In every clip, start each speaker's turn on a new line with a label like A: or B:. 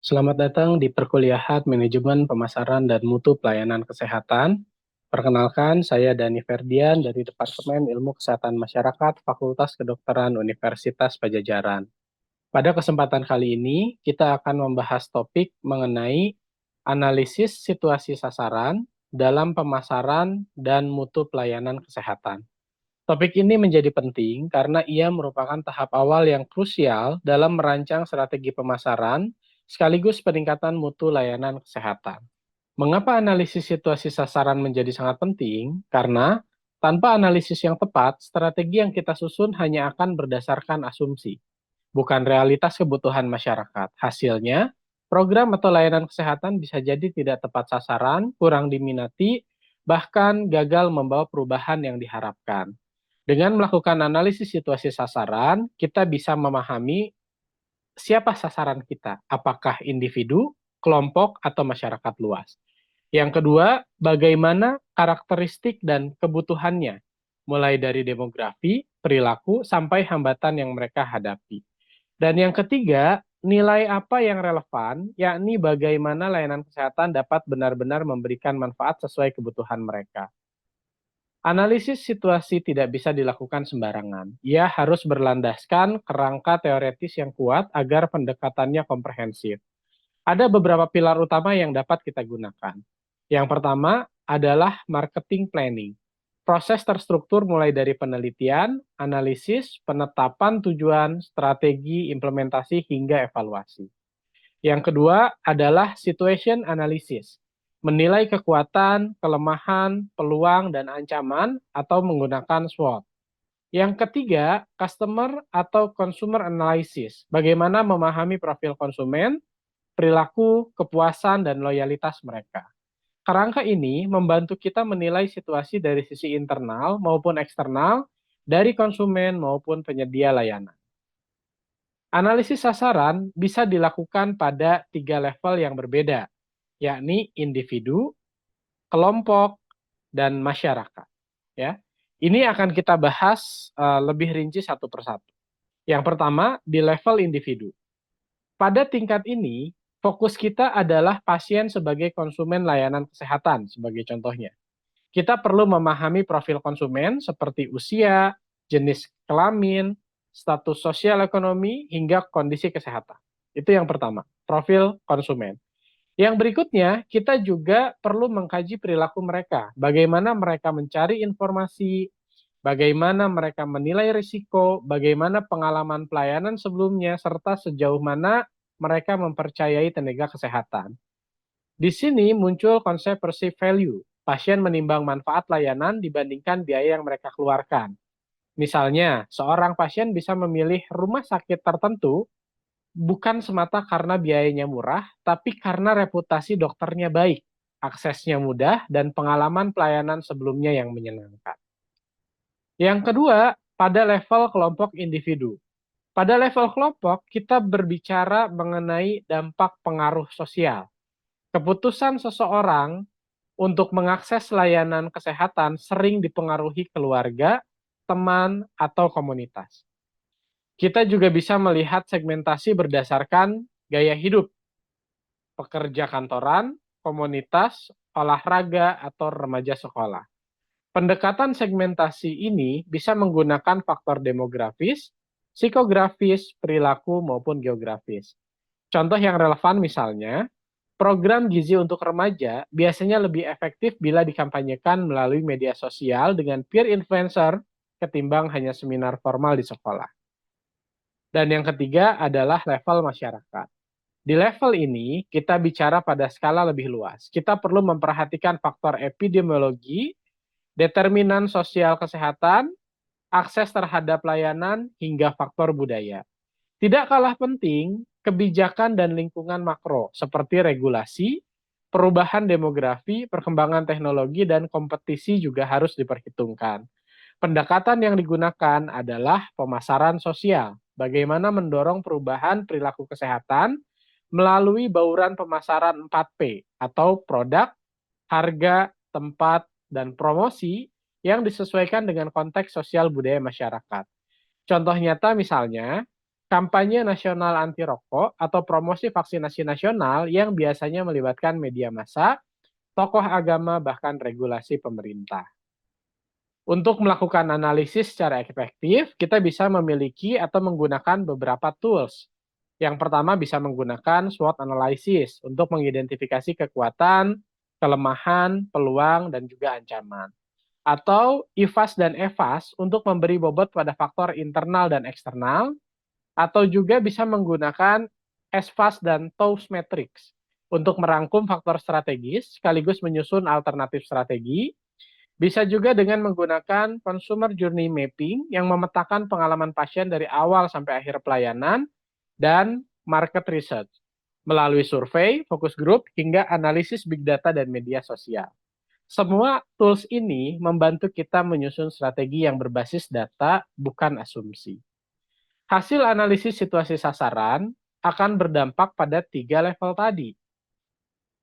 A: Selamat datang di Perkuliahan Manajemen Pemasaran dan Mutu Pelayanan Kesehatan. Perkenalkan, saya Dani Ferdian dari Departemen Ilmu Kesehatan Masyarakat, Fakultas Kedokteran Universitas Pajajaran. Pada kesempatan kali ini, kita akan membahas topik mengenai analisis situasi sasaran dalam pemasaran dan mutu pelayanan kesehatan. Topik ini menjadi penting karena ia merupakan tahap awal yang krusial dalam merancang strategi pemasaran sekaligus peningkatan mutu layanan kesehatan. Mengapa analisis situasi sasaran menjadi sangat penting? Karena tanpa analisis yang tepat, strategi yang kita susun hanya akan berdasarkan asumsi, bukan realitas kebutuhan masyarakat. Hasilnya, program atau layanan kesehatan bisa jadi tidak tepat sasaran, kurang diminati, bahkan gagal membawa perubahan yang diharapkan. Dengan melakukan analisis situasi sasaran, kita bisa memahami siapa sasaran kita, apakah individu, kelompok, atau masyarakat luas. Yang kedua, bagaimana karakteristik dan kebutuhannya, mulai dari demografi, perilaku, sampai hambatan yang mereka hadapi. Dan yang ketiga, nilai apa yang relevan, yakni bagaimana layanan kesehatan dapat benar-benar memberikan manfaat sesuai kebutuhan mereka. Analisis situasi tidak bisa dilakukan sembarangan. Ia harus berlandaskan kerangka teoretis yang kuat agar pendekatannya komprehensif. Ada beberapa pilar utama yang dapat kita gunakan. Yang pertama adalah marketing planning. Proses terstruktur mulai dari penelitian, analisis, penetapan tujuan, strategi, implementasi, hingga evaluasi. Yang kedua adalah situation analysis, menilai kekuatan, kelemahan, peluang, dan ancaman atau menggunakan SWOT. Yang ketiga, customer atau consumer analysis, bagaimana memahami profil konsumen, perilaku, kepuasan, dan loyalitas mereka. Kerangka ini membantu kita menilai situasi dari sisi internal maupun eksternal, dari konsumen maupun penyedia layanan. Analisis sasaran bisa dilakukan pada 3 level yang berbeda, yakni individu, kelompok, dan masyarakat. Ya, ini akan kita bahas lebih rinci satu persatu. Yang pertama di level individu. Pada tingkat ini, fokus kita adalah pasien sebagai konsumen layanan kesehatan, sebagai contohnya. Kita perlu memahami profil konsumen seperti usia, jenis kelamin, status sosial ekonomi, hingga kondisi kesehatan. Itu yang pertama, profil konsumen. Yang berikutnya, kita juga perlu mengkaji perilaku mereka. Bagaimana mereka mencari informasi, bagaimana mereka menilai risiko, bagaimana pengalaman pelayanan sebelumnya, serta sejauh mana mereka mempercayai tenaga kesehatan. Di sini muncul konsep perceived value. Pasien menimbang manfaat layanan dibandingkan biaya yang mereka keluarkan. Misalnya, seorang pasien bisa memilih rumah sakit tertentu bukan semata karena biayanya murah, tapi karena reputasi dokternya baik, aksesnya mudah, dan pengalaman pelayanan sebelumnya yang menyenangkan. Yang kedua, pada level kelompok individu. Pada level kelompok, kita berbicara mengenai dampak pengaruh sosial. Keputusan seseorang untuk mengakses layanan kesehatan sering dipengaruhi keluarga, teman, atau komunitas. Kita juga bisa melihat segmentasi berdasarkan gaya hidup, pekerja kantoran, komunitas, olahraga, atau remaja sekolah. Pendekatan segmentasi ini bisa menggunakan faktor demografis, psikografis, perilaku, maupun geografis. Contoh yang relevan misalnya, program gizi untuk remaja biasanya lebih efektif bila dikampanyekan melalui media sosial dengan peer influencer ketimbang hanya seminar formal di sekolah. Dan yang ketiga adalah level masyarakat. Di level ini, kita bicara pada skala lebih luas. Kita perlu memperhatikan faktor epidemiologi, determinan sosial kesehatan, akses terhadap layanan, hingga faktor budaya. Tidak kalah penting, kebijakan dan lingkungan makro, seperti regulasi, perubahan demografi, perkembangan teknologi, dan kompetisi juga harus diperhitungkan. Pendekatan yang digunakan adalah pemasaran sosial. Bagaimana mendorong perubahan perilaku kesehatan melalui bauran pemasaran 4P atau produk, harga, tempat, dan promosi yang disesuaikan dengan konteks sosial budaya masyarakat. Contoh nyata misalnya, kampanye nasional anti rokok atau promosi vaksinasi nasional yang biasanya melibatkan media massa, tokoh agama, bahkan regulasi pemerintah. Untuk melakukan analisis secara efektif, kita bisa memiliki atau menggunakan beberapa tools. Yang pertama bisa menggunakan SWOT analysis untuk mengidentifikasi kekuatan, kelemahan, peluang, dan juga ancaman. Atau IFAS dan EVAS untuk memberi bobot pada faktor internal dan eksternal, atau juga bisa menggunakan SFAS dan TOWS Matrix untuk merangkum faktor strategis sekaligus menyusun alternatif strategi. Bisa juga dengan menggunakan consumer journey mapping yang memetakan pengalaman pasien dari awal sampai akhir pelayanan dan market research melalui survei, focus group, hingga analisis big data dan media sosial. Semua tools ini membantu kita menyusun strategi yang berbasis data, bukan asumsi. Hasil analisis situasi sasaran akan berdampak pada 3 level tadi.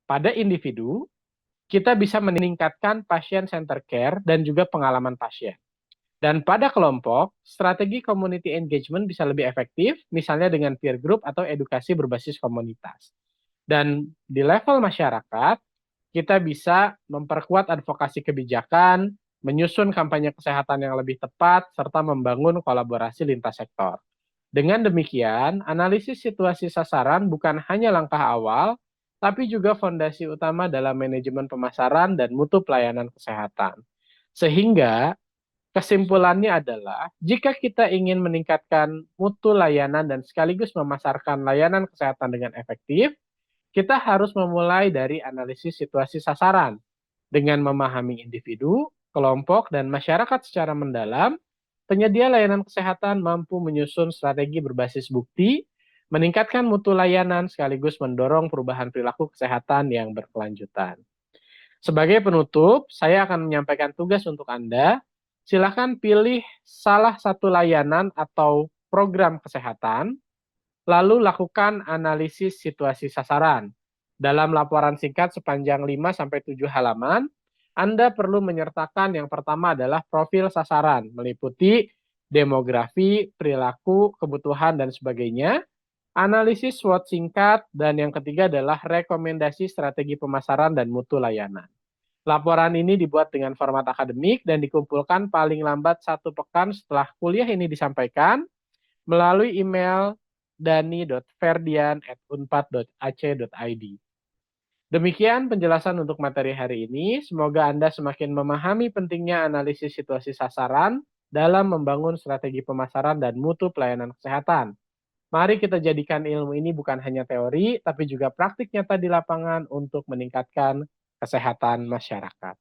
A: Pada individu, kita bisa meningkatkan pasien center care dan juga pengalaman pasien. Dan pada kelompok, strategi community engagement bisa lebih efektif, misalnya dengan peer group atau edukasi berbasis komunitas. Dan di level masyarakat, kita bisa memperkuat advokasi kebijakan, menyusun kampanye kesehatan yang lebih tepat, serta membangun kolaborasi lintas sektor. Dengan demikian, analisis situasi sasaran bukan hanya langkah awal, tapi juga fondasi utama dalam manajemen pemasaran dan mutu pelayanan kesehatan. Sehingga, kesimpulannya adalah, jika kita ingin meningkatkan mutu layanan dan sekaligus memasarkan layanan kesehatan dengan efektif, kita harus memulai dari analisis situasi sasaran dengan memahami individu, kelompok, dan masyarakat secara mendalam. Penyedia layanan kesehatan mampu menyusun strategi berbasis bukti, meningkatkan mutu layanan sekaligus mendorong perubahan perilaku kesehatan yang berkelanjutan. Sebagai penutup, saya akan menyampaikan tugas untuk Anda. Silakan pilih salah satu layanan atau program kesehatan, lalu lakukan analisis situasi sasaran. Dalam laporan singkat sepanjang 5-7 halaman, Anda perlu menyertakan yang pertama adalah profil sasaran, meliputi demografi, perilaku, kebutuhan, dan sebagainya, analisis SWOT singkat, dan yang ketiga adalah rekomendasi strategi pemasaran dan mutu layanan. Laporan ini dibuat dengan format akademik dan dikumpulkan paling lambat 1 pekan setelah kuliah ini disampaikan melalui email dani.ferdian@unpad.ac.id. Demikian penjelasan untuk materi hari ini. Semoga Anda semakin memahami pentingnya analisis situasi sasaran dalam membangun strategi pemasaran dan mutu pelayanan kesehatan. Mari kita jadikan ilmu ini bukan hanya teori, tapi juga praktik nyata di lapangan untuk meningkatkan kesehatan masyarakat.